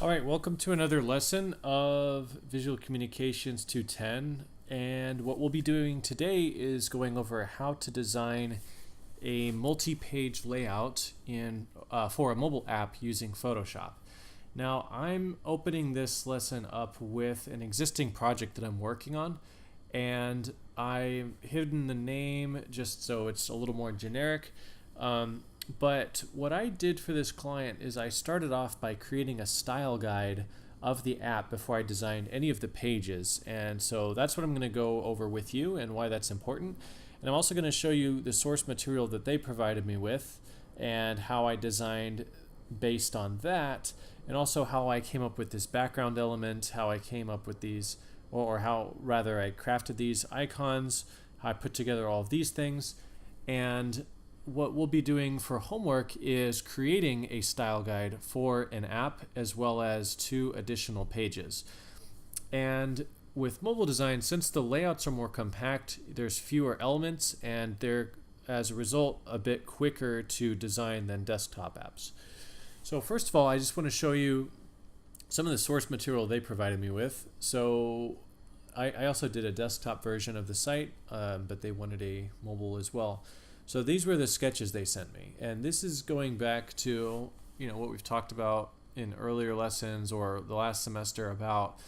All right, welcome to another lesson of Visual Communications 210. And what we'll be doing today is going over how to design a multi-page layout for a mobile app using Photoshop. Now, I'm opening this lesson up with an existing project that I'm working on, and I've hidden the name just so it's a little more generic. But what I did for this client is I started off by creating a style guide of the app before I designed any of the pages. And so that's what I'm going to go over with you and why that's important. And I'm also going to show you the source material that they provided me with and how I designed based on that, and also how I came up with this background element, how I came up with these, or how rather I crafted these icons, how I put together all of these things. And what we'll be doing for homework is creating a style guide for an app as well as 2 additional pages. And with mobile design, since the layouts are more compact, there's fewer elements, and they're, as a result, a bit quicker to design than desktop apps. So first of all, I just want to show you some of the source material they provided me with. So I also did a desktop version of the site, but they wanted a mobile as well. So these were the sketches they sent me, and this is going back to what we've talked about in earlier lessons or the last semester about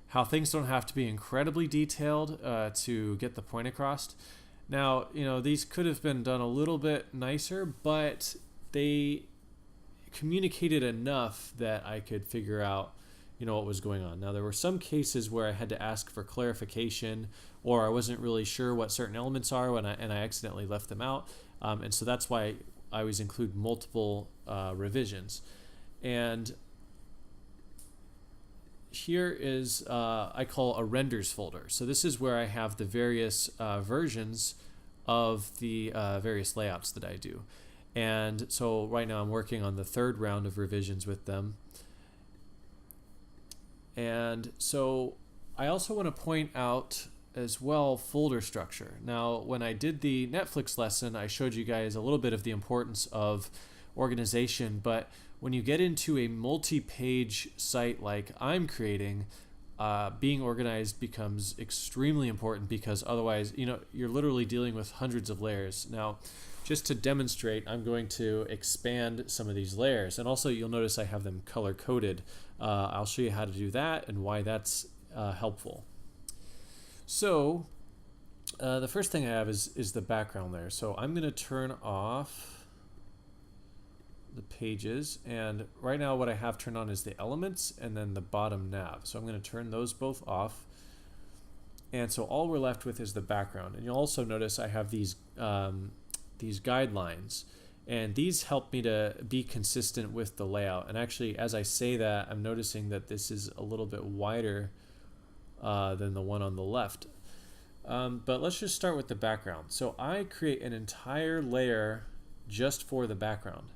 how things don't have to be incredibly detailed to get the point across. Now, these could have been done a little bit nicer, but they communicated enough that I could figure out what was going on. Now, there were some cases where I had to ask for clarification, or I wasn't really sure what certain elements are and I accidentally left them out. And so that's why I always include multiple revisions. And here is, I call a renders folder. So this is where I have the various versions of the various layouts that I do. And so right now I'm working on the 3rd round of revisions with them. And so I also want to point out as well folder structure. Now, when I did the Netflix lesson, I showed you guys a little bit of the importance of organization, but when you get into a multi-page site like I'm creating, being organized becomes extremely important, because otherwise, you're literally dealing with hundreds of layers. Now, just to demonstrate, I'm going to expand some of these layers, and also you'll notice I have them color-coded. I'll show you how to do that and why that's helpful. So the first thing I have is the background layer. So I'm going to turn off the pages, and right now what I have turned on is the elements and then the bottom nav. So I'm going to turn those both off, and so all we're left with is the background. And you'll also notice I have these guidelines, and these help me to be consistent with the layout. And actually, as I say that, I'm noticing that this is a little bit wider than the one on the left. But let's just start with the background. So I create an entire layer just for the background.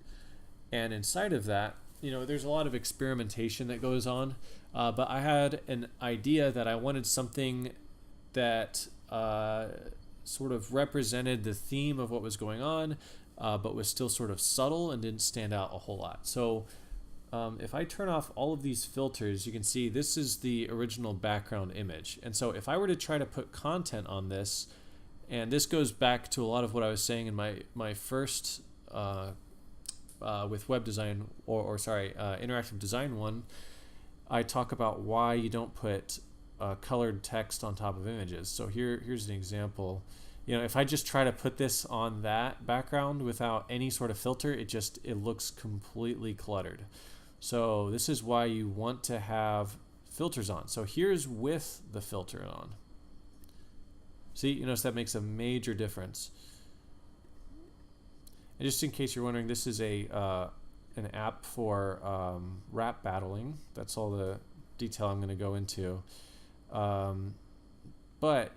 And inside of that, there's a lot of experimentation that goes on. But I had an idea that I wanted something that sort of represented the theme of what was going on, but was still sort of subtle and didn't stand out a whole lot. So if I turn off all of these filters, you can see this is the original background image. And so if I were to try to put content on this, and this goes back to a lot of what I was saying in my first with web design, interactive design one, I talk about why you don't put colored text on top of images. So here's an example. If I just try to put this on that background without any sort of filter, it looks completely cluttered. So this is why you want to have filters on. So here's with the filter on. See, you notice that makes a major difference. And just in case you're wondering, this is an app for rap battling. That's all the detail I'm going to go into. But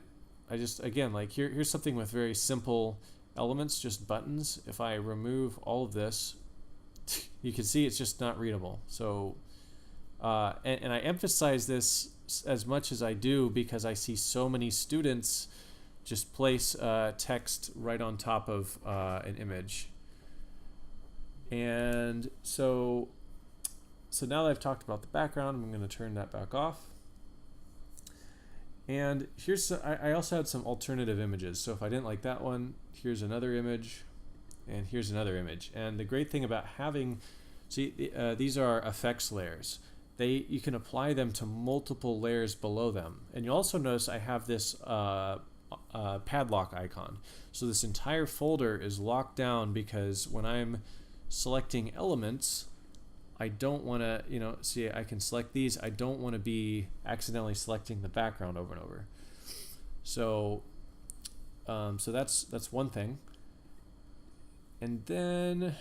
I just, again, like here's something with very simple elements, just buttons. If I remove all of this, you can see it's just not readable. So, and I emphasize this as much as I do because I see so many students just place text right on top of an image. And so So now that I've talked about the background, I'm going to turn that back off. And here's, I also had some alternative images. So if I didn't like that one, here's another image, and here's another image. And the great thing about having, see, these are effects layers. You can apply them to multiple layers below them. And you'll also notice I have this padlock icon. So this entire folder is locked down because when I'm selecting elements, I don't want to, see, I can select these. I don't want to be accidentally selecting the background over and over. So, so that's one thing. And then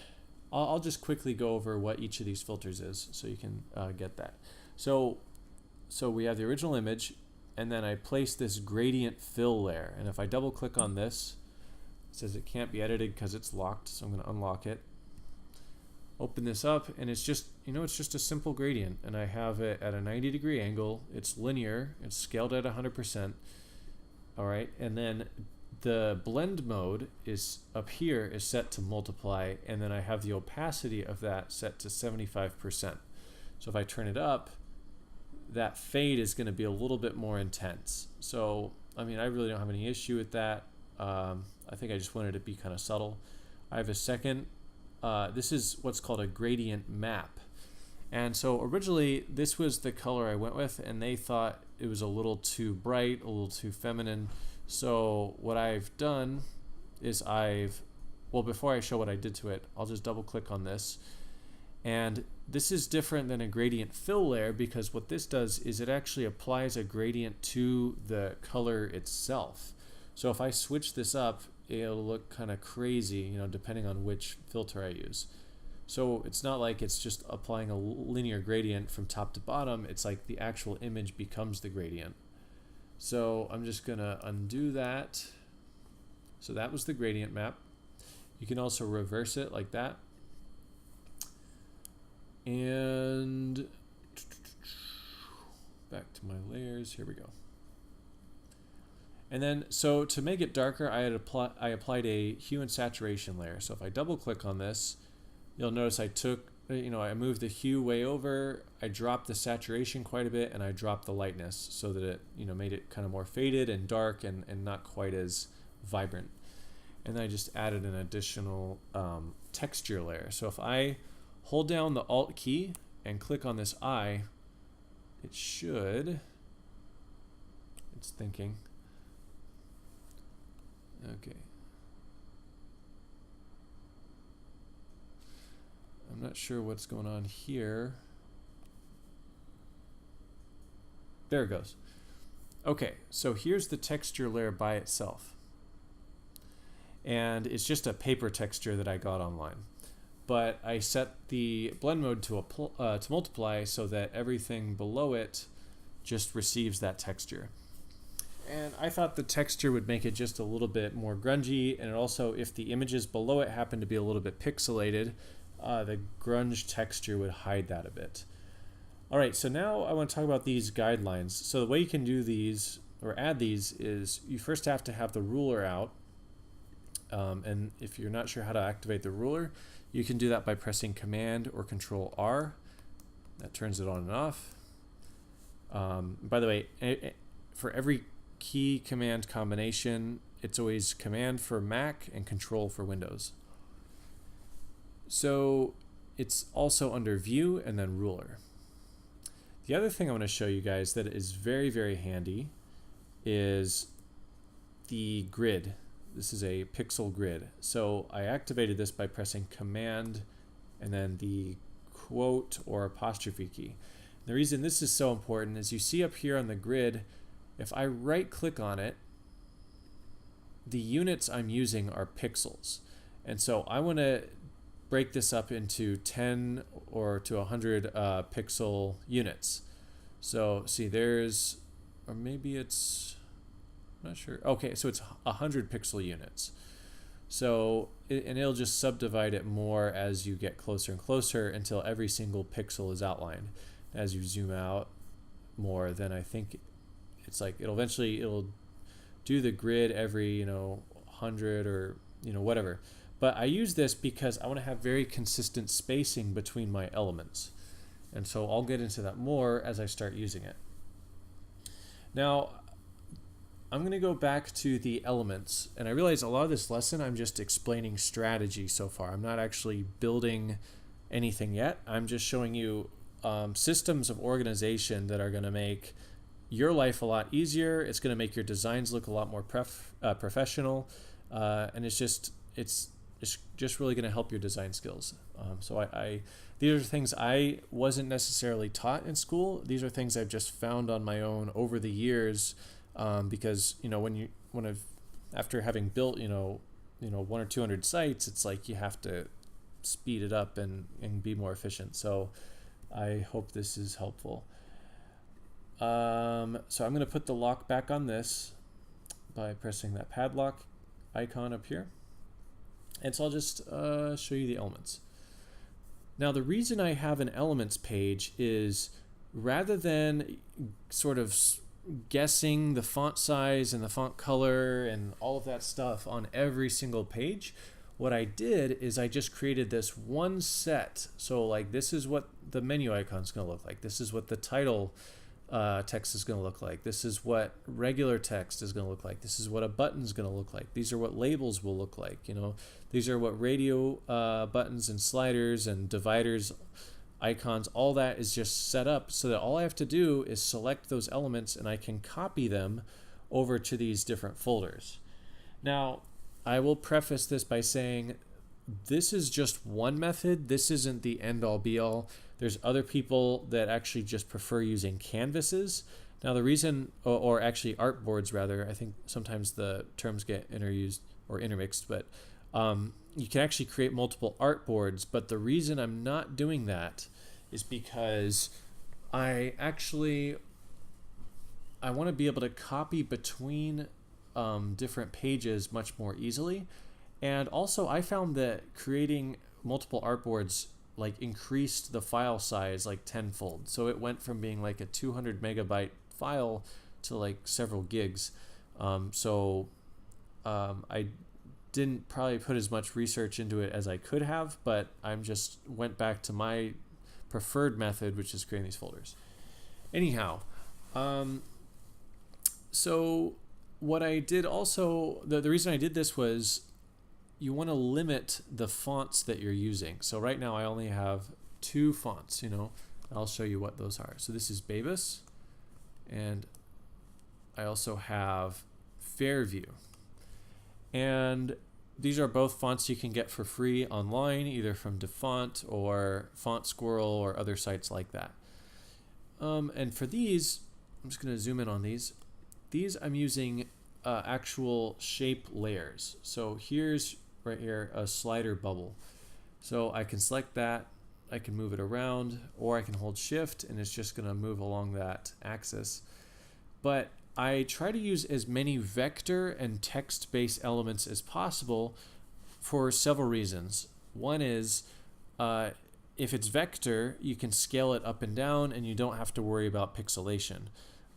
I'll just quickly go over what each of these filters is so you can get that. So we have the original image, and then I place this gradient fill layer. And if I double click on this, it says it can't be edited because it's locked. So I'm going to unlock it. Open this up, and it's just, it's just a simple gradient, and I have it at a 90-degree angle. It's linear. It's scaled at 100%. All right, and then the blend mode is up here is set to multiply, and then I have the opacity of that set to 75%. So if I turn it up, that fade is going to be a little bit more intense. So, I mean, I really don't have any issue with that. I think I just wanted it to be kind of subtle. I have a second. This is what's called a gradient map. And so originally this was the color I went with, and they thought it was a little too bright, a little too feminine. So what I've done is well, before I show what I did to it, I'll just double click on this. And this is different than a gradient fill layer because what this does is it actually applies a gradient to the color itself. So if I switch this up, it'll look kind of crazy, depending on which filter I use. So it's not like it's just applying a linear gradient from top to bottom. It's like the actual image becomes the gradient. So I'm just going to undo that. So that was the gradient map. You can also reverse it like that. And back to my layers. Here we go. And then, so to make it darker, I applied a hue and saturation layer. So if I double click on this, you'll notice I I moved the hue way over, I dropped the saturation quite a bit, and I dropped the lightness so that it, made it kind of more faded and dark and not quite as vibrant. And then I just added an additional texture layer. So if I hold down the Alt key and click on this eye, it's thinking. Okay. I'm not sure what's going on here. There it goes. Okay, so here's the texture layer by itself. And it's just a paper texture that I got online. But I set the blend mode to multiply so that everything below it just receives that texture. And I thought the texture would make it just a little bit more grungy, and it also, if the images below it happen to be a little bit pixelated, the grunge texture would hide that a bit. All right, so now I want to talk about these guidelines. So the way you can do these, or add these, is you first have to have the ruler out. And if you're not sure how to activate the ruler, you can do that by pressing Command or Control R. That turns it on and off. By the way, for every key command combination, it's always Command for Mac and Control for Windows. So it's also under View and then Ruler. The other thing I want to show you guys that is very, very handy is the grid. This is a pixel grid. So I activated this by pressing Command and then the quote or apostrophe key. The reason this is so important is you see up here on the grid, if I right click on it, the units I'm using are pixels. And so I want to break this up into 10 or to 100 pixel units. So see, there's, or maybe it's, I'm not sure. Okay, so it's 100 pixel units. So, and it'll just subdivide it more as you get closer and closer until every single pixel is outlined. As you zoom out more, then I think it's like it'll do the grid every 100 or whatever. But I use this because I want to have very consistent spacing between my elements. And so I'll get into that more as I start using it. Now, I'm going to go back to the elements, and I realize a lot of this lesson I'm just explaining strategy so far. I'm not actually building anything yet. I'm just showing you systems of organization that are going to make your life a lot easier. It's going to make your designs look a lot more professional, and it's just really going to help your design skills. So these are things I wasn't necessarily taught in school. These are things I've just found on my own over the years. Because after having built 1 or 200 sites, it's like you have to speed it up and be more efficient. So I hope this is helpful. So I'm going to put the lock back on this by pressing that padlock icon up here, and so I'll just show you the elements. Now, the reason I have an elements page is rather than sort of guessing the font size and the font color and all of that stuff on every single page, what I did is I just created this one set. So like, this is what the menu icon is going to look like. This is what the title text is going to look like. This is what regular text is going to look like. This is what a button is going to look like. These are what labels will look like. These are what radio buttons and sliders and dividers, icons, all that is just set up so that all I have to do is select those elements and I can copy them over to these different folders. Now, I will preface this by saying this is just one method. This isn't the end-all be-all. There's other people that actually just prefer using canvases. Now, the reason, or actually artboards rather, I think sometimes the terms get intermixed, but you can actually create multiple artboards. But the reason I'm not doing that is because I want to be able to copy between different pages much more easily. And also I found that creating multiple artboards increased the file size like tenfold. So it went from being like a 200 megabyte file to like several gigs. I didn't probably put as much research into it as I could have, but I'm just went back to my preferred method, which is creating these folders. Anyhow, so what I did also, the reason I did this was you want to limit the fonts that you're using. So right now I only have 2 fonts, I'll show you what those are. So this is Babus, and I also have Fairview. And these are both fonts you can get for free online, either from DeFont or Font Squirrel or other sites like that. And for these, I'm just going to zoom in on these. These I'm using actual shape layers. So here's right here a slider bubble. So I can select that, I can move it around, or I can hold shift and it's just going to move along that axis. But I try to use as many vector and text-based elements as possible for several reasons. One is if it's vector, you can scale it up and down and you don't have to worry about pixelation.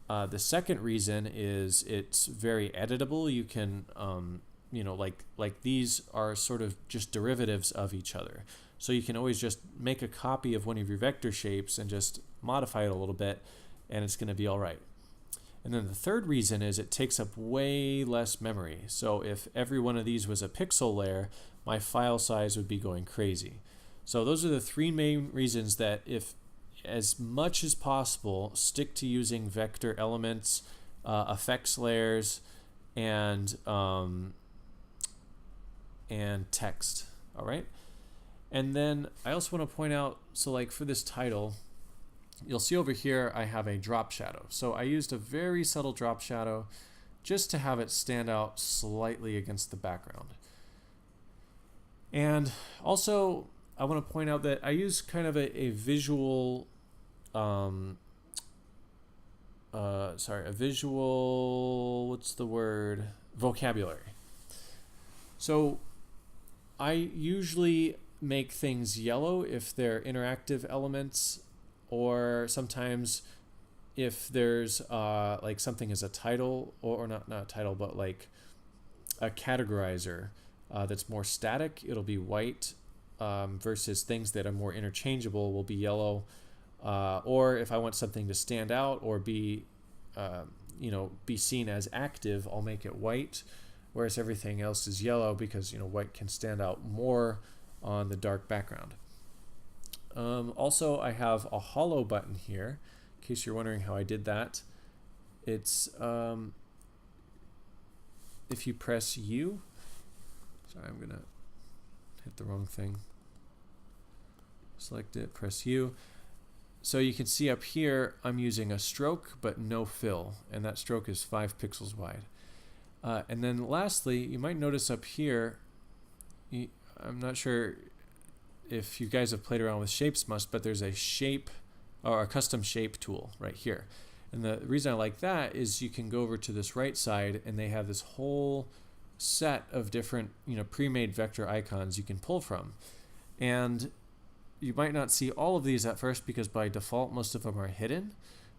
The second reason is it's very editable. You can, like these are sort of just derivatives of each other. So you can always just make a copy of one of your vector shapes and just modify it a little bit and it's going to be all right. And then the third reason is it takes up way less memory. So if every one of these was a pixel layer, my file size would be going crazy. So those are the 3 main reasons that if as much as possible, stick to using vector elements, effects layers, and text. All right. And then I also want to point out, so like for this title, you'll see over here I have a drop shadow. So I used a very subtle drop shadow just to have it stand out slightly against the background. And also I want to point out that I use kind of a visual vocabulary. So I usually make things yellow if they're interactive elements, or sometimes if there's like something as a title, or not a title, but like a categorizer that's more static, it'll be white, versus things that are more interchangeable will be yellow. Or if I want something to stand out or be be seen as active, I'll make it white, whereas everything else is yellow because white can stand out more on the dark background. Also, I have a hollow button here, in case you're wondering how I did that. It's if you press U. Sorry, I'm gonna hit the wrong thing. Select it, press U. So you can see up here, I'm using a stroke but no fill, and that stroke is 5 pixels wide. And then lastly, you might notice up here, I'm not sure if you guys have played around with ShapesMust, but there's a shape or a custom shape tool right here. And the reason I like that is you can go over to this right side and they have this whole set of different pre-made vector icons you can pull from. And you might not see all of these at first because by default most of them are hidden,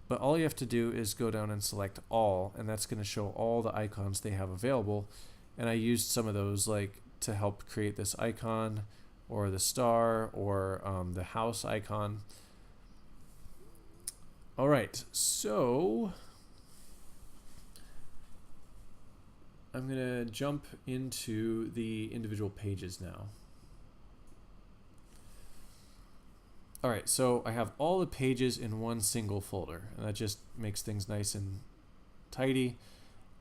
but all you have to do is go down and select all, and that's going to show all the icons they have available. And I used some of those to help create this icon or the star or the house icon. All right, so I'm going to jump into the individual pages now. All right, so I have all the pages in one single folder, and that just makes things nice and tidy.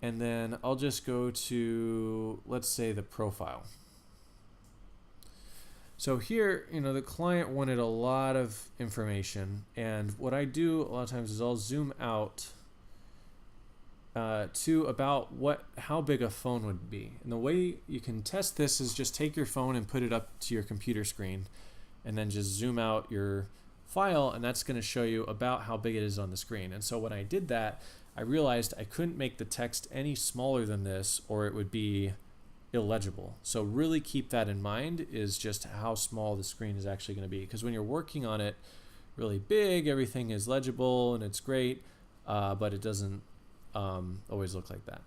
And then I'll just go to, let's say, the profile. So here, the client wanted a lot of information, and what I do a lot of times is I'll zoom out to about how big a phone would be. And the way you can test this is just take your phone and put it up to your computer screen, and then just zoom out your file, and that's going to show you about how big it is on the screen. And so when I did that, I realized I couldn't make the text any smaller than this or it would be illegible. So really keep that in mind, is just how small the screen is actually going to be, because when you're working on it really big, everything is legible and it's great, but it doesn't always look like that.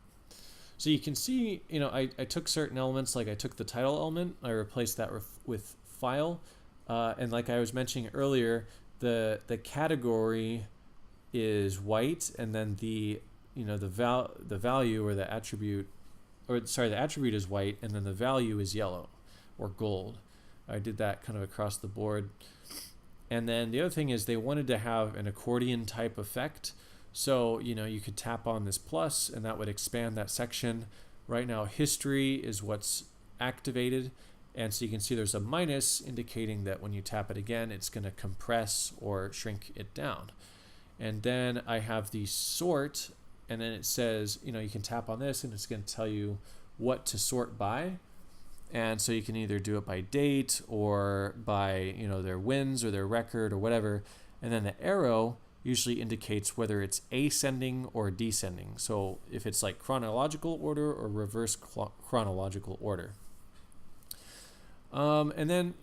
So you can see, I took certain elements, like I took the title element, I replaced that with file, and like I was mentioning earlier, the category is white, and then the value or the attribute, the attribute is white, and then the value is yellow or gold. I did that kind of across the board. And then the other thing is they wanted to have an accordion type effect. So, you could tap on this plus and that would expand that section. Right now, history is what's activated. And so you can see there's a minus indicating that when you tap it again, it's going to compress or shrink it down. And then I have the sort, and then it says, you can tap on this and it's going to tell you what to sort by. And so you can either do it by date or by, their wins or their record or whatever. And then the arrow usually indicates whether it's ascending or descending. So if it's like chronological order or reverse chronological order. And then,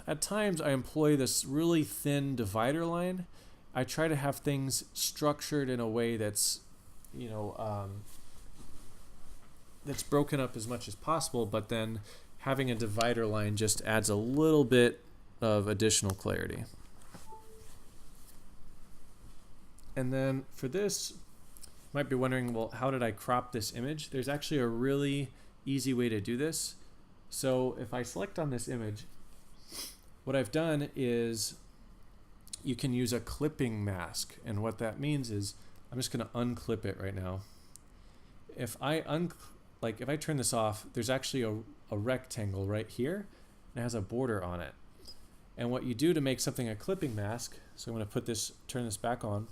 at times I employ this really thin divider line. I try to have things structured in a way that's, that's broken up as much as possible, but then having a divider line just adds a little bit of additional clarity. And then for this, you might be wondering, well, how did I crop this image? There's actually a really easy way to do this. So if I select on this image, what I've done is you can use a clipping mask. And what that means is I'm just going to unclip it right now. If I if I turn this off, there's actually a rectangle right here. And it has a border on it. And what you do to make something a clipping mask, so I'm going to turn this back on,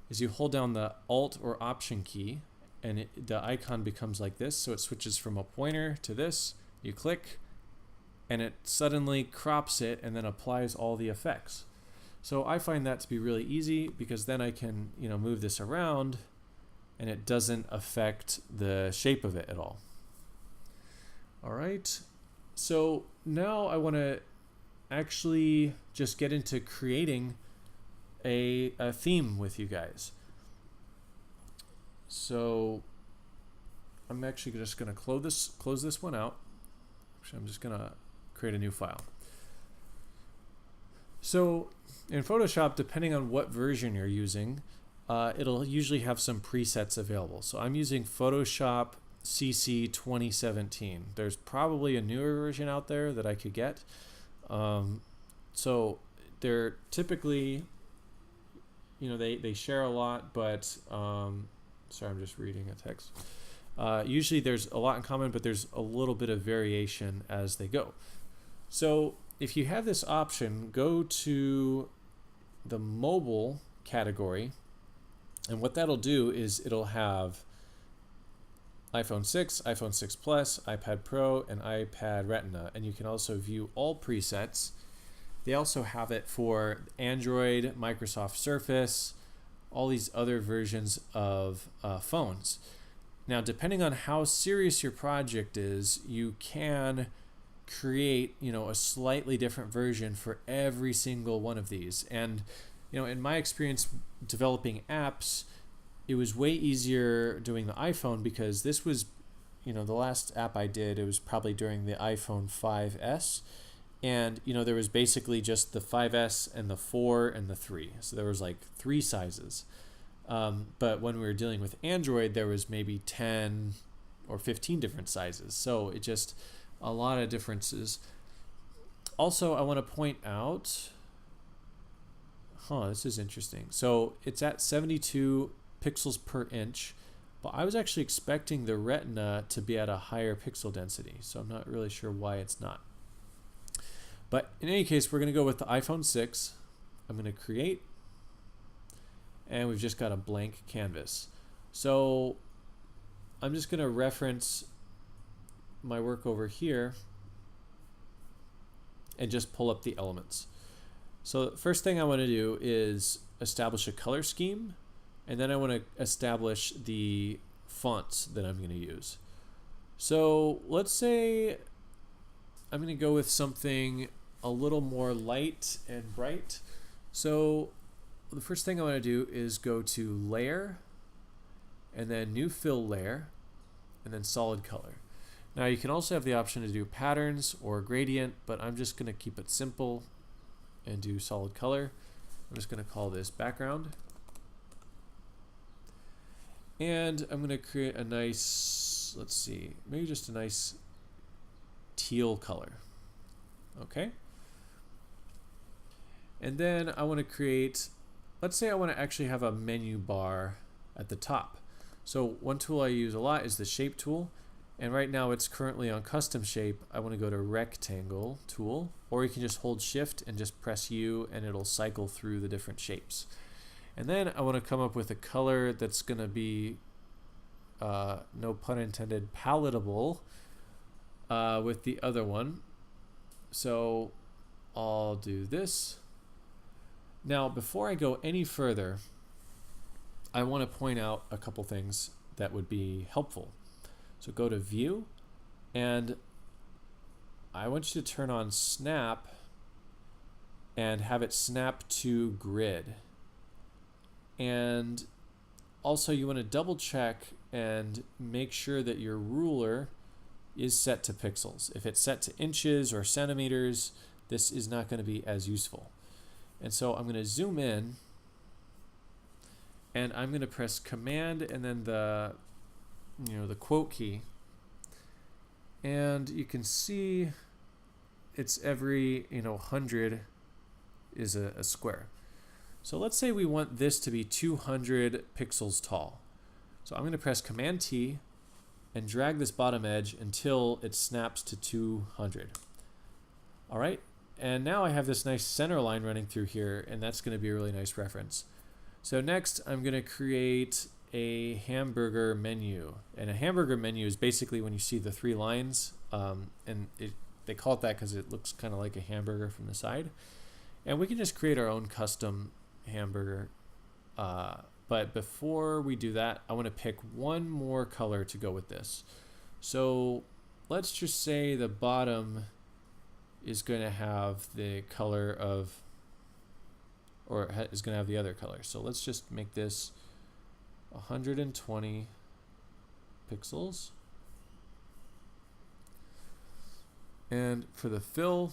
is you hold down the Alt or Option key, and the icon becomes like this. So it switches from a pointer to this. You click, and it suddenly crops it and then applies all the effects. So I find that to be really easy because then I can, move this around and it doesn't affect the shape of it at all. All right. So now I want to actually just get into creating a theme with you guys. So I'm actually just going to close this one out. Actually, I'm just going to create a new file. So in Photoshop, depending on what version you're using, it'll usually have some presets available. So I'm using Photoshop CC 2017. There's probably a newer version out there that I could get. So they're typically, they share a lot, but sorry, I'm just reading a text. Usually there's a lot in common, but there's a little bit of variation as they go. So if you have this option, go to the mobile category, and what that'll do is it'll have iPhone 6, iPhone 6 Plus, iPad Pro, and iPad Retina, and you can also view all presets. They also have it for Android, Microsoft Surface, all these other versions of phones. Now, depending on how serious your project is, you can create, a slightly different version for every single one of these. And, in my experience developing apps, it was way easier doing the iPhone because this was, the last app I did, it was probably during the iPhone 5S. And, there was basically just the 5S and the 4 and the 3. So there was like 3 sizes. But when we were dealing with Android, there was maybe 10 or 15 different sizes. So it just, a lot of differences. Also, I want to point out, this is interesting. So it's at 72 pixels per inch, but I was actually expecting the Retina to be at a higher pixel density. So I'm not really sure why it's not. But in any case, we're going to go with the iPhone 6. I'm going to create, and we've just got a blank canvas. So I'm just going to reference my work over here and just pull up the elements. So the first thing I want to do is establish a color scheme, and then I want to establish the fonts that I'm going to use. So let's say I'm going to go with something a little more light and bright. So the first thing I want to do is go to Layer, and then New Fill Layer, and then Solid Color. Now you can also have the option to do patterns or gradient, but I'm just going to keep it simple and do solid color. I'm just going to call this background. And I'm going to create a nice, let's see, maybe just a nice teal color. Okay. And then I want to create, let's say I want to actually have a menu bar at the top. So one tool I use a lot is the shape tool. And right now it's currently on custom shape. I want to go to rectangle tool, or you can just hold shift and just press U and it'll cycle through the different shapes. And then I want to come up with a color that's going to be, no pun intended, palatable with the other one. So I'll do this. Now, before I go any further, I want to point out a couple things that would be helpful. So go to View, and I want you to turn on Snap and have it snap to grid. And also you want to double check and make sure that your ruler is set to pixels. If it's set to inches or centimeters, this is not going to be as useful. And so I'm going to zoom in, and I'm going to press Command and then the quote key, and you can see it's every 100 is a square. So let's say we want this to be 200 pixels tall. So I'm going to press Command T and drag this bottom edge until it snaps to 200. All right, and now I have this nice center line running through here, and that's going to be a really nice reference. So next I'm going to create a hamburger menu, and a hamburger menu is basically when you see the 3 lines, and they call it that because it looks kind of like a hamburger from the side. And we can just create our own custom hamburger, but before we do that, I want to pick one more color to go with this. So let's just say the bottom is going to have the color of, or is going to have the other color. So let's just make this 120 pixels. And for the fill,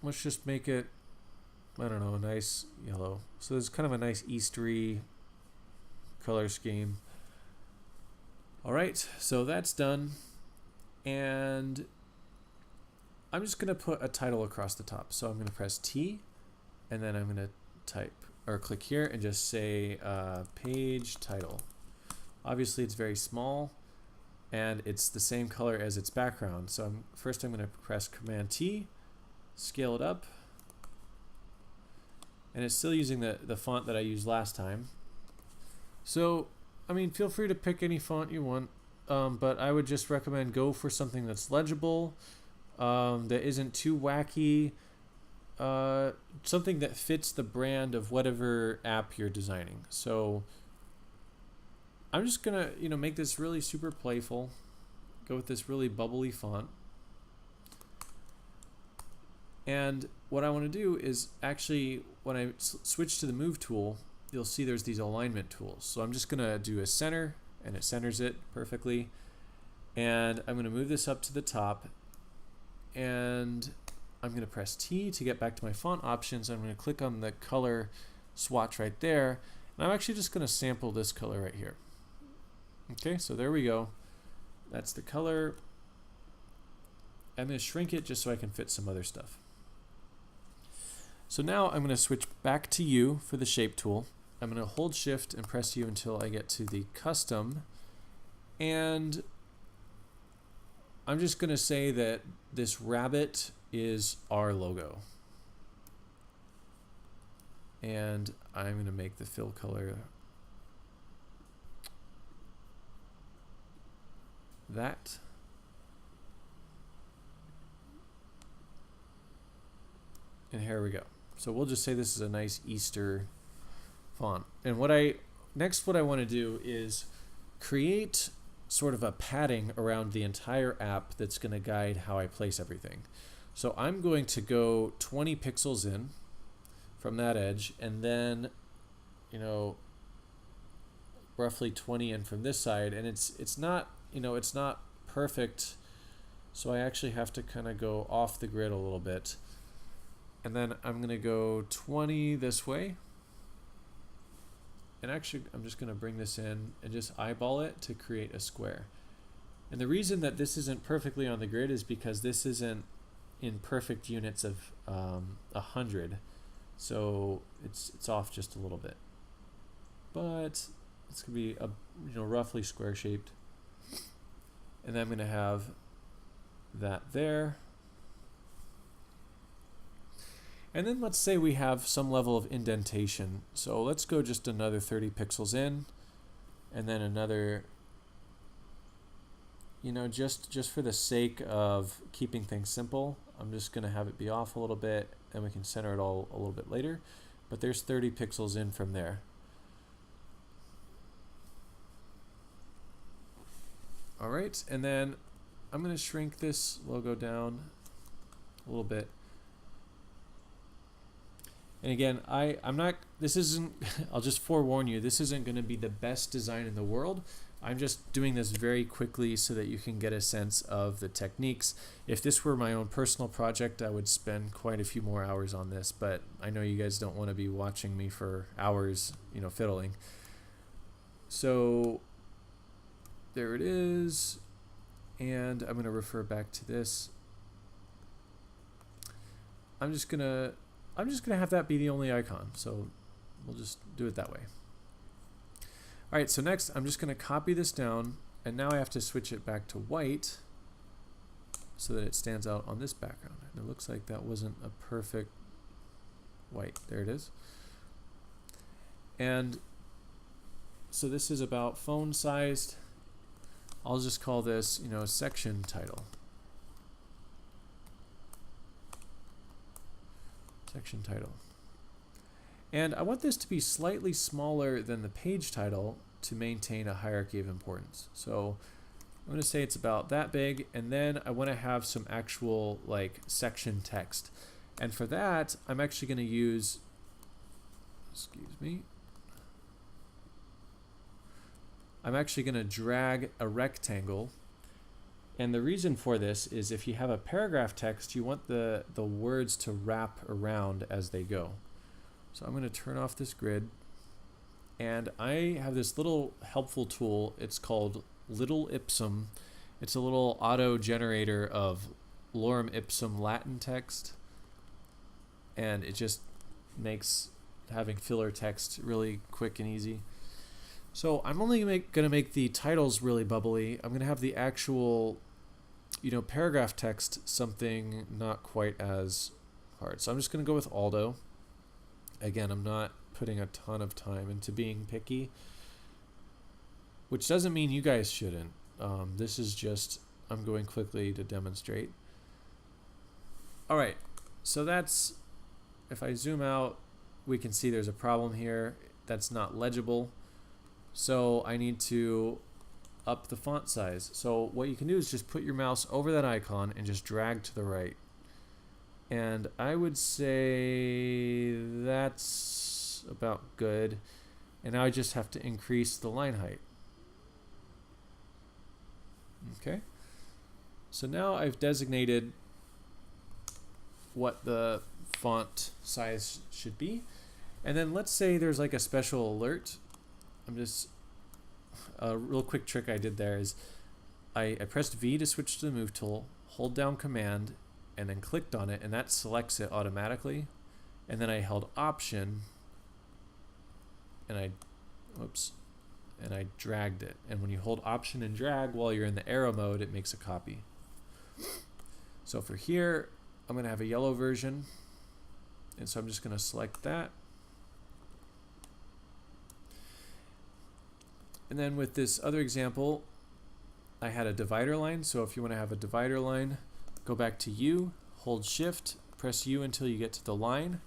let's just make it I don't know, a nice yellow. So there's kind of a nice Eastery color scheme. All right, so that's done. And I'm just going to put a title across the top. So I'm going to press T, and then I'm going to type or click here and just say page title. Obviously, it's very small, and it's the same color as its background. So first I'm going to press Command T, scale it up, and it's still using the font that I used last time. So, I mean, feel free to pick any font you want, but I would just recommend go for something that's legible, that isn't too wacky, something that fits the brand of whatever app you're designing. So I'm just gonna, make this really super playful, go with this really bubbly font. And what I want to do is actually, when I switch to the move tool, you'll see there's these alignment tools. So I'm just gonna do a center, and it centers it perfectly. And I'm gonna move this up to the top, and I'm gonna press T to get back to my font options. I'm gonna click on the color swatch right there. And I'm actually just gonna sample this color right here. Okay, so there we go. That's the color. I'm gonna shrink it just so I can fit some other stuff. So now I'm gonna switch back to U for the shape tool. I'm gonna hold Shift and press U until I get to the custom. And I'm just gonna say that this rabbit is our logo. And I'm gonna make the fill color that. And here we go. So we'll just say this is a nice Easter font. And what I want to do is create sort of a padding around the entire app that's going to guide how I place everything. So I'm going to go 20 pixels in from that edge, and then roughly 20 in from this side, and it's not it's not perfect, so I actually have to kind of go off the grid a little bit. And then I'm going to go 20 this way. And actually, I'm just going to bring this in and just eyeball it to create a square. And the reason that this isn't perfectly on the grid is because this isn't in perfect units of 100. So it's off just a little bit. But it's going to be roughly square shaped. And then I'm going to have that there. And then let's say we have some level of indentation. So let's go just another 30 pixels in, and then another, just for the sake of keeping things simple, I'm just gonna have it be off a little bit, and we can center it all a little bit later. But there's 30 pixels in from there. All right, and then I'm gonna shrink this logo down a little bit. And again, I'll just forewarn you, this isn't going to be the best design in the world. I'm just doing this very quickly so that you can get a sense of the techniques. If this were my own personal project, I would spend quite a few more hours on this, but I know you guys don't want to be watching me for hours, fiddling. So there it is. And I'm going to refer back to this. I'm just going to have that be the only icon, so we'll just do it that way. All right, so next I'm just going to copy this down, and now I have to switch it back to white so that it stands out on this background. And it looks like that wasn't a perfect white. There it is. And so this is about phone sized. I'll just call this, section title. Section title. And I want this to be slightly smaller than the page title to maintain a hierarchy of importance. So I'm going to say it's about that big, and then I want to have some actual section text. And for that, I'm actually going to use, I'm actually going to drag a rectangle. And the reason for this is if you have a paragraph text, you want the words to wrap around as they go. So I'm going to turn off this grid, and I have this little helpful tool. It's called Little Ipsum. It's a little auto generator of lorem ipsum Latin text, and it just makes having filler text really quick and easy. So I'm only going to make the titles really bubbly. I'm going to have the actual, paragraph text something not quite as hard. So I'm just going to go with Aldo. Again, I'm not putting a ton of time into being picky, which doesn't mean you guys shouldn't. This is just, I'm going quickly to demonstrate. All right, so that's, if I zoom out, we can see there's a problem here. That's not legible. So I need to up the font size. So what you can do is just put your mouse over that icon and just drag to the right. And I would say that's about good. And now I just have to increase the line height. Okay. So now I've designated what the font size should be. And then let's say there's like a special alert. A real quick trick I did there is I pressed V to switch to the move tool, hold down Command, and then clicked on it, and that selects it automatically. And then I held Option, and I dragged it. And when you hold Option and drag while you're in the arrow mode, it makes a copy. So for here, I'm going to have a yellow version, and so I'm just going to select that. And then with this other example, I had a divider line. So if you want to have a divider line, go back to U, hold Shift, press U until you get to the line.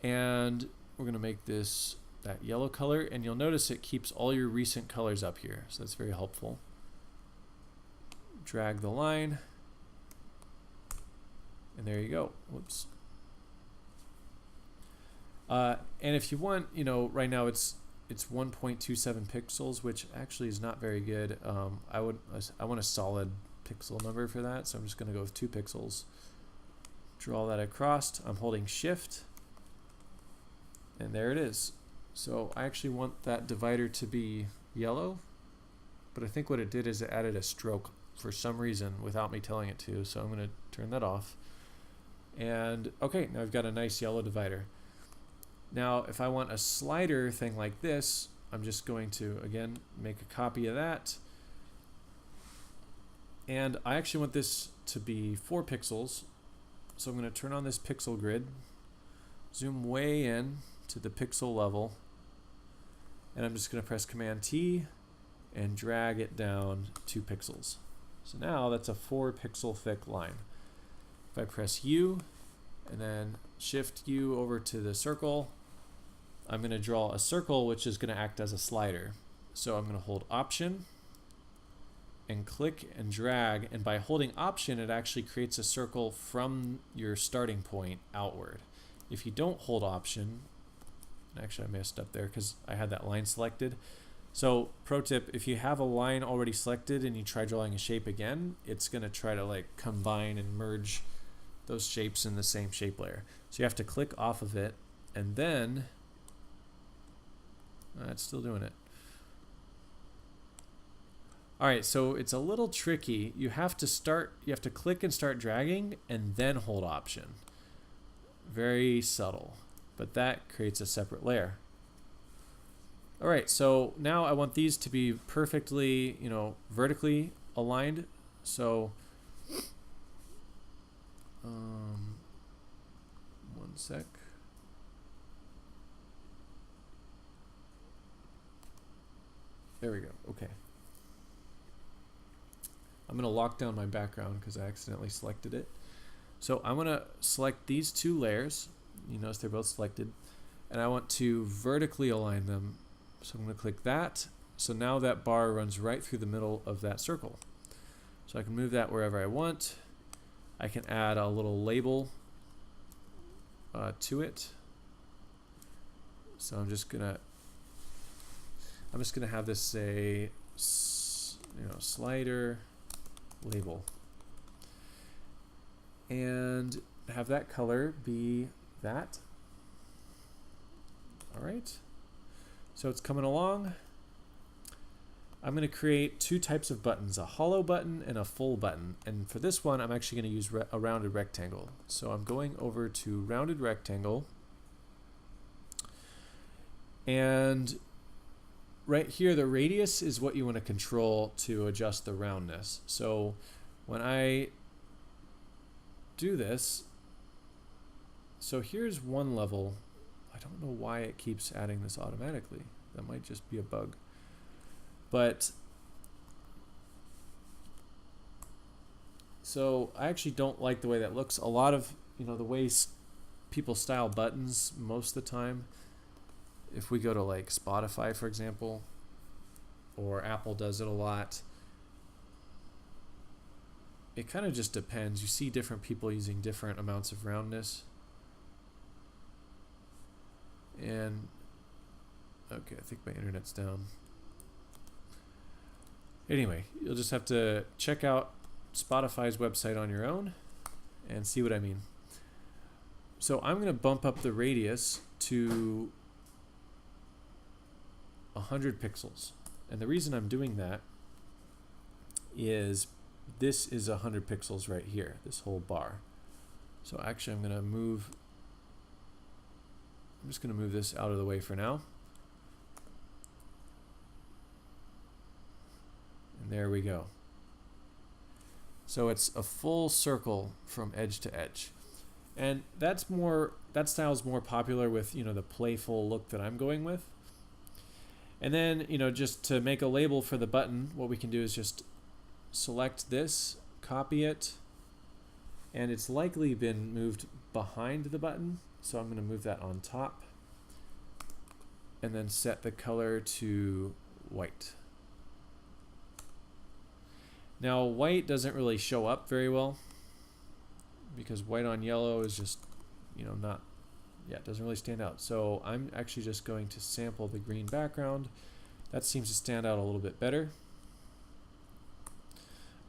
And we're going to make this that yellow color. And you'll notice it keeps all your recent colors up here. So that's very helpful. Drag the line. And there you go. Whoops. And if you want, right now it's 1.27 pixels, which actually is not very good. I want a solid pixel number for that, so I'm just going to go with 2 pixels. Draw that across. I'm holding Shift, and there it is. So I actually want that divider to be yellow, but I think what it did is it added a stroke for some reason without me telling it to, so I'm going to turn that off. And okay, now I've got a nice yellow divider. Now, if I want a slider thing like this, I'm just going to, again, make a copy of that. And I actually want this to be 4 pixels. So I'm going to turn on this pixel grid, zoom way in to the pixel level, and I'm just going to press Command T and drag it down 2 pixels. So now that's a 4 pixel thick line. If I press U and then Shift U over to the circle, I'm going to draw a circle which is going to act as a slider. So I'm going to hold Option and click and drag, and by holding Option it actually creates a circle from your starting point outward. If you don't hold Option, actually I messed up there because I had that line selected. So pro tip, if you have a line already selected and you try drawing a shape again, it's going to try to like combine and merge those shapes in the same shape layer. So you have to click off of it, and then it's still doing it. All right, so it's a little tricky. You have to click and start dragging and then hold Option. Very subtle, but that creates a separate layer. All right, so now I want these to be perfectly, vertically aligned. So one sec. There we go. Okay. I'm going to lock down my background because I accidentally selected it. So I'm going to select these 2 layers. You notice they're both selected. And I want to vertically align them. So I'm going to click that. So now that bar runs right through the middle of that circle. So I can move that wherever I want. I can add a little label to it. So I'm just gonna have this say, slider label, and have that color be that. So it's coming along. I'm going to create two types of buttons, a hollow button and a full button. And for this one, I'm actually going to use a rounded rectangle. So I'm going over to rounded rectangle. And right here, the radius is what you want to control to adjust the roundness. So when I do this, so here's one level. I don't know why it keeps adding this automatically. That might just be a bug. But so I actually don't like the way that looks. A lot of, the way people style buttons most of the time, if we go to like Spotify, for example, or Apple does it a lot, it kind of just depends. You see different people using different amounts of roundness. And okay, I think my internet's down. Anyway, you'll just have to check out Spotify's website on your own and see what I mean. So I'm going to bump up the radius to 100 pixels. And the reason I'm doing that is this is 100 pixels right here, this whole bar. So actually I'm just going to move this out of the way for now. And there we go. So it's a full circle from edge to edge. And that style's more popular with, the playful look that I'm going with. And then, just to make a label for the button, what we can do is just select this, copy it, and it's likely been moved behind the button. So I'm going to move that on top and then set the color to white. Now white doesn't really show up very well because white on yellow is just, it doesn't really stand out. So I'm actually just going to sample the green background. That seems to stand out a little bit better.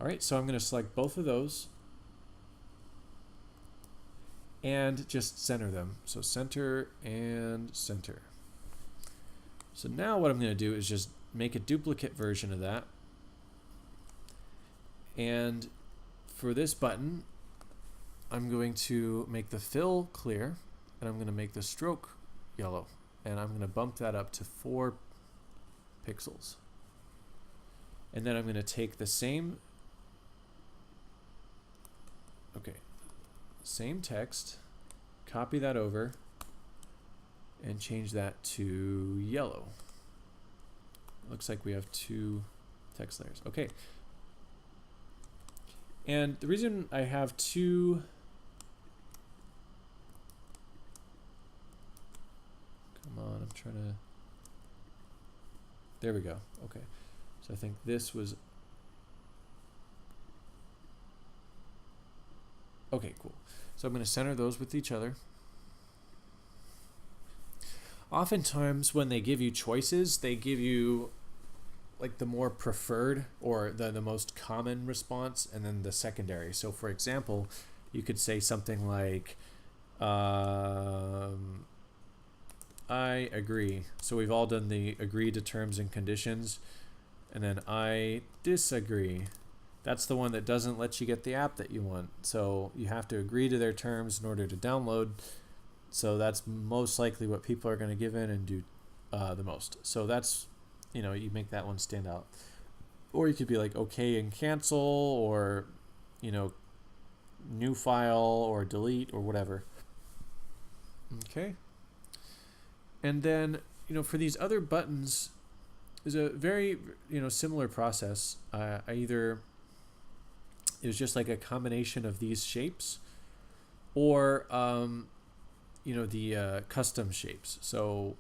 All right, so I'm going to select both of those and just center them. So center and center. So now what I'm going to do is just make a duplicate version of that. And for this button, I'm going to make the fill clear, and I'm going to make the stroke yellow, and I'm going to bump that up to 4 pixels. And then I'm going to take the same text, copy that over, and change that to yellow. Looks like we have 2 text layers. Okay. And the reason I have 2 I'm trying to, there we go. Okay. So I think this was, okay, cool. So I'm going to center those with each other. Oftentimes when they give you choices, they give you like the more preferred or the most common response and then the secondary. So for example, you could say something like, I agree. So we've all done the agree to terms and conditions. And then I disagree. That's the one that doesn't let you get the app that you want. So you have to agree to their terms in order to download. So that's most likely what people are going to give in and do the most. So that's, you make that one stand out. Or you could be like okay and cancel, or, new file or delete or whatever. Okay. And then, for these other buttons, is a very, similar process. It was just like a combination of these shapes or, the custom shapes. So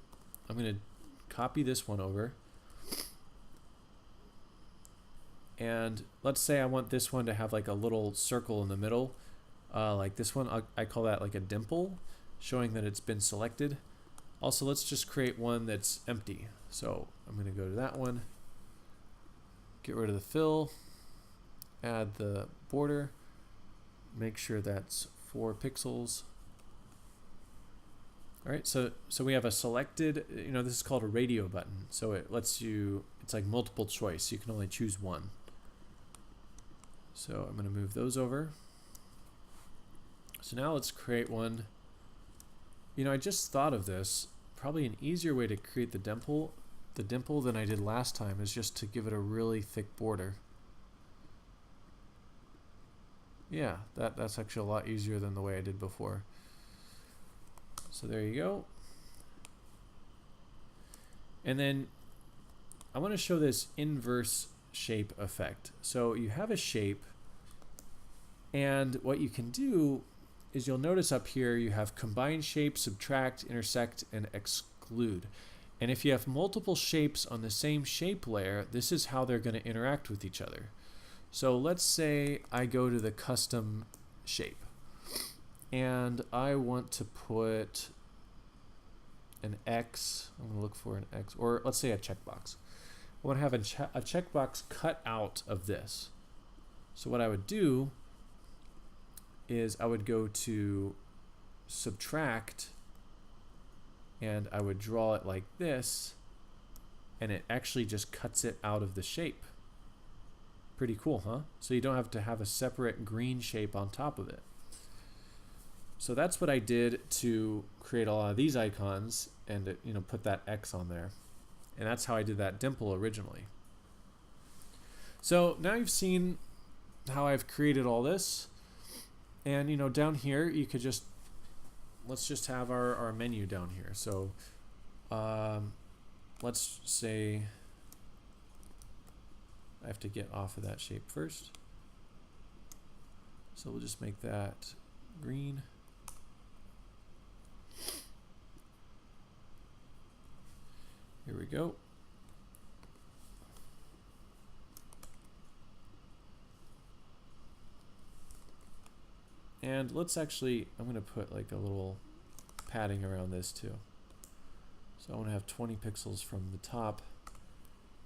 I'm going to copy this one over. And let's say I want this one to have like a little circle in the middle. Like this one, I call that like a dimple, showing that it's been selected. Also, let's just create one that's empty. So I'm going to go to that one, get rid of the fill, add the border, make sure that's 4 pixels. All right, so we have a selected, this is called a radio button. So it lets you, it's like multiple choice. You can only choose one. So I'm going to move those over. So now let's create one. I just thought of this. Probably an easier way to create the dimple than I did last time is just to give it a really thick border. Yeah, that's actually a lot easier than the way I did before. So there you go. And then I want to show this inverse shape effect. So you have a shape, and what you can do is you'll notice up here you have combine shape, subtract, intersect, and exclude. And if you have multiple shapes on the same shape layer, this is how they're going to interact with each other. So let's say I go to the custom shape, and I want to put an X. I'm going to look for an X, or let's say a checkbox. I want to have a checkbox cut out of this. So what I would do is I would go to subtract, and I would draw it like this, and it actually just cuts it out of the shape. Pretty cool, huh? So you don't have to have a separate green shape on top of it. So that's what I did to create a lot of these icons and put that X on there. And that's how I did that dimple originally. So now you've seen how I've created all this. And down here you could let's just have our menu down here. So let's say I have to get off of that shape first. So we'll just make that green. Here we go. And let's actually, I'm going to put like a little padding around this too. So I want to have 20 pixels from the top,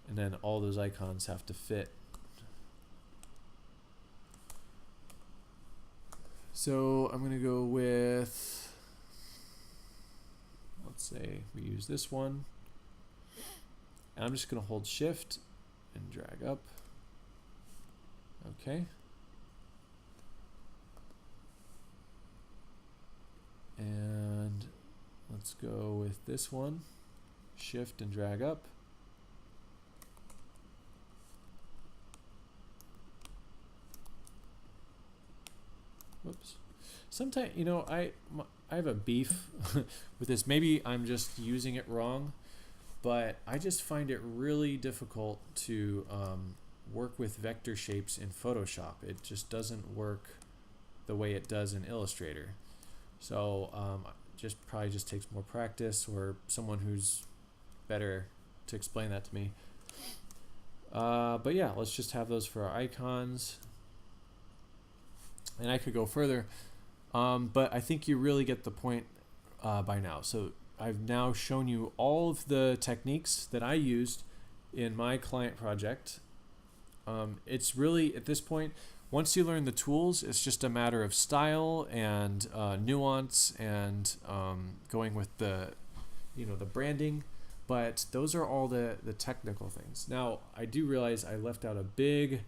and then all those icons have to fit. So I'm going to go with, let's say we use this one. And I'm just going to hold shift and drag up. Okay. And let's go with this one. Shift and drag up. Whoops. Sometimes, I have a beef with this. Maybe I'm just using it wrong, but I just find it really difficult to work with vector shapes in Photoshop. It just doesn't work the way it does in Illustrator. So probably just takes more practice, or someone who's better to explain that to me. But yeah, let's just have those for our icons. And I could go further, but I think you really get the point by now. So I've now shown you all of the techniques that I used in my client project. It's really, at this point, once you learn the tools, it's just a matter of style and nuance and going with the branding. But those are all the technical things. Now, I do realize I left out a big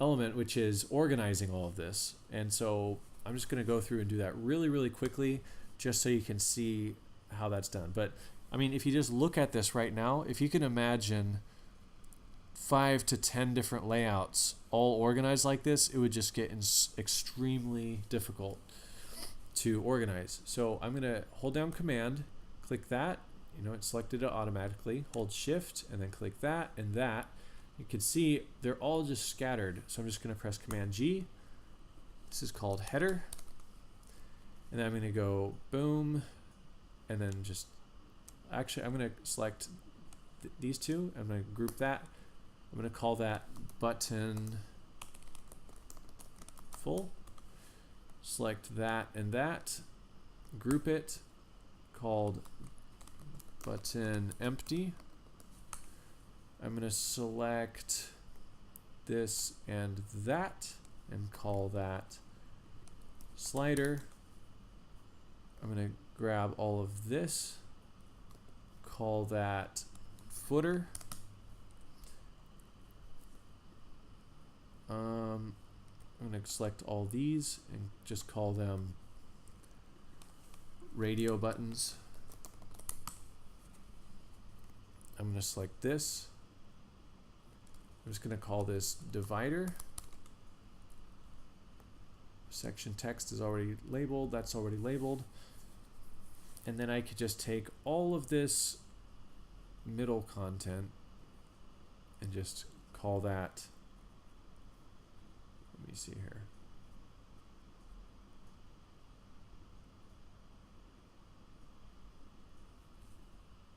element, which is organizing all of this. And so I'm just going to go through and do that really, really quickly, just so you can see how that's done. But I mean, if you just look at this right now, if you can imagine 5 to 10 different layouts all organized like this, it would just get extremely difficult to organize. So I'm going to hold down Command, click that, it selected it automatically, hold Shift, and then click that and that. You can see they're all just scattered. So I'm just going to press Command G. This is called header. And then I'm going to go boom, and then just, actually I'm going to select these two. I'm going to group that. I'm going to call that button full. Select that and that. Group it, called button empty. I'm going to select this and that and call that slider. I'm going to grab all of this, call that footer. I'm going to select all these and just call them radio buttons. I'm going to select this. I'm just going to call this divider. Section text is already labeled. That's already labeled. And then I could just take all of this middle content and just call that, let me see here.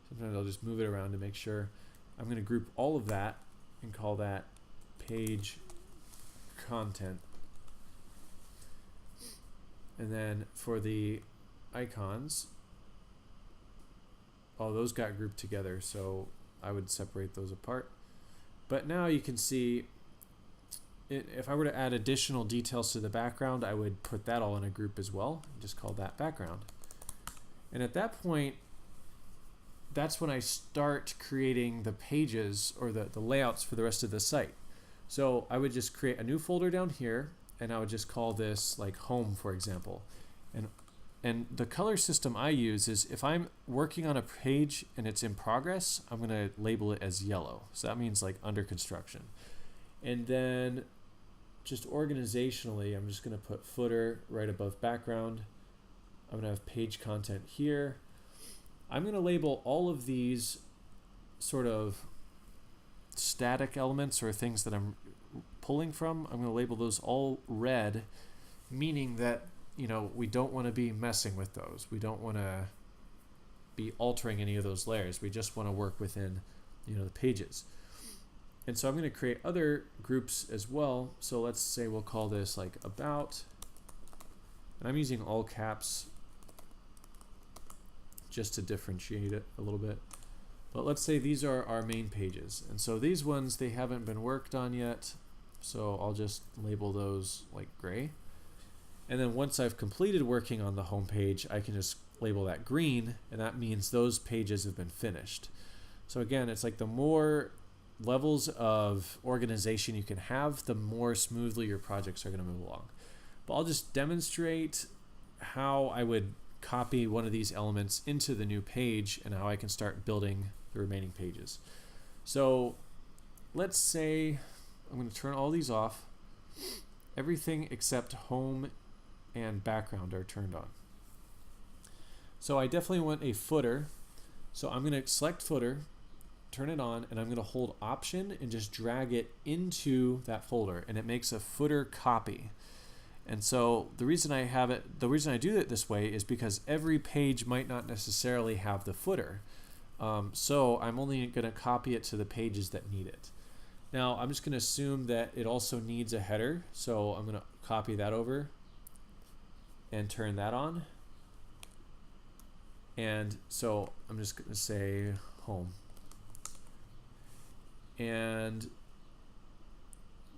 Sometimes I'll just move it around to make sure. I'm going to group all of that and call that page content. And then for the icons, oh, those got grouped together, so I would separate those apart. But now you can see, if I were to add additional details to the background, I would put that all in a group as well, and just call that background. And at that point, that's when I start creating the pages or the layouts for the rest of the site. So I would just create a new folder down here, and I would just call this like home, for example. And the color system I use is, if I'm working on a page and it's in progress, I'm going to label it as yellow. So that means like under construction. And then just organizationally, I'm just going to put footer right above background. I'm going to have page content here. I'm going to label all of these sort of static elements or things that I'm pulling from. I'm going to label those all red, meaning that, you know, we don't want to be messing with those. We don't want to be altering any of those layers. We just want to work within, you know, the pages. And so I'm going to create other groups as well. So let's say we'll call this like about, and I'm using all caps just to differentiate it a little bit. But let's say these are our main pages. And so these ones, they haven't been worked on yet. So I'll just label those like gray. And then once I've completed working on the home page, I can just label that green, and that means those pages have been finished. So again, it's like the more levels of organization you can have, the more smoothly your projects are going to move along. But I'll just demonstrate how I would copy one of these elements into the new page and how I can start building the remaining pages. So let's say I'm going to turn all these off. Everything except home and background are turned on. So I definitely want a footer. So I'm going to select footer, turn it on, and I'm going to hold option and just drag it into that folder, and it makes a footer copy. And so the reason I do it this way is because every page might not necessarily have the footer. So I'm only going to copy it to the pages that need it. Now I'm just going to assume that it also needs a header. So I'm going to copy that over and turn that on. And so I'm just going to say home. And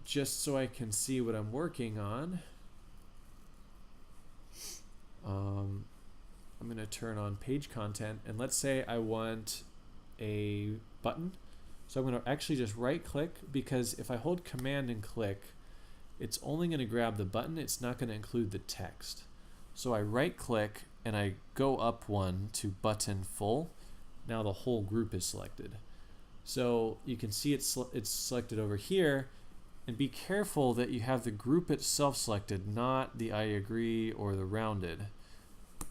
just so I can see what I'm working on, I'm going to turn on page content, and let's say I want a button. So I'm going to actually just right click, because if I hold command and click, it's only going to grab the button. It's not going to include the text. So I right click and I go up one to button full. Now the whole group is selected. So you can see it's selected over here, and be careful that you have the group itself selected, not the I agree or the rounded.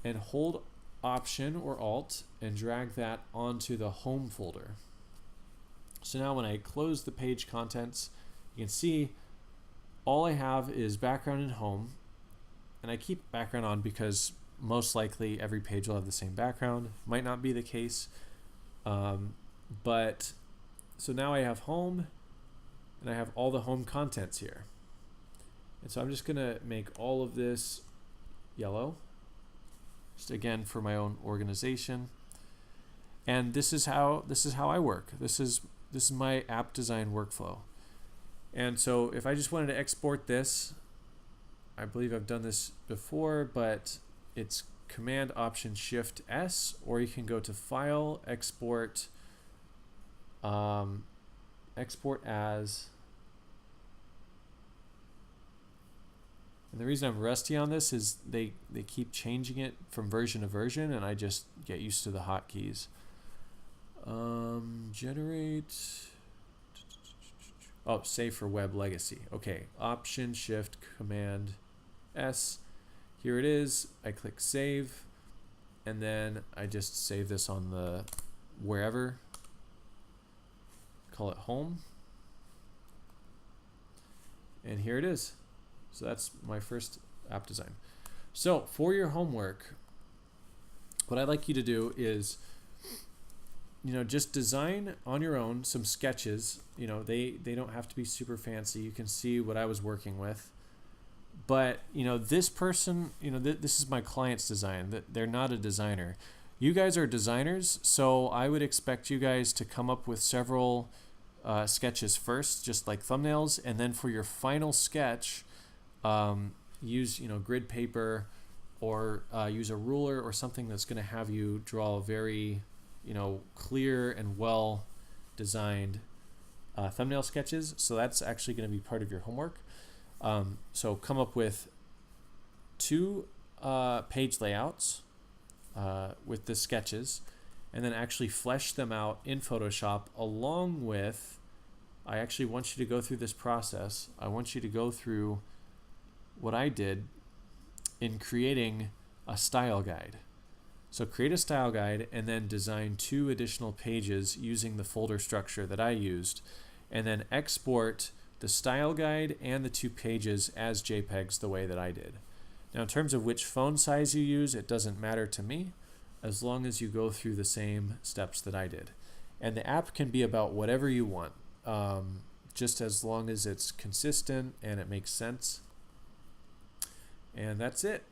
And hold option or alt and drag that onto the home folder. So now when I close the page contents, you can see all I have is background and home, and I keep background on because most likely every page will have the same background. Might not be the case, but so now I have home and I have all the home contents here. And so I'm just gonna make all of this yellow, just again for my own organization. And this is how I work. This is my app design workflow. And so if I just wanted to export this, I believe I've done this before, but it's Command Option Shift S, or you can go to File, Export, Export As. And the reason I'm rusty on this is they keep changing it from version to version, and I just get used to the hotkeys. Generate. Oh, save for web legacy. Okay, Option Shift Command S. Here it is. I click save, and then I just save this on the wherever. Call it home. And here it is. So that's my first app design. So for your homework, what I'd like you to do is, just design on your own some sketches. They don't have to be super fancy. You can see what I was working with. But, this person, this is my client's design. They're not a designer. You guys are designers, so I would expect you guys to come up with several sketches first, just like thumbnails, and then for your final sketch, use grid paper, or use a ruler or something that's going to have you draw very clear and well designed thumbnail sketches. So that's actually going to be part of your homework. So come up with 2 page layouts with the sketches, and then actually flesh them out in Photoshop, along with, I actually want you to go through this process. I want you to go through what I did in creating a style guide. So create a style guide and then design 2 additional pages using the folder structure that I used, and then export the style guide and the 2 pages as JPEGs the way that I did. Now in terms of which phone size you use, it doesn't matter to me, as long as you go through the same steps that I did. And the app can be about whatever you want, just as long as it's consistent and it makes sense. And that's it.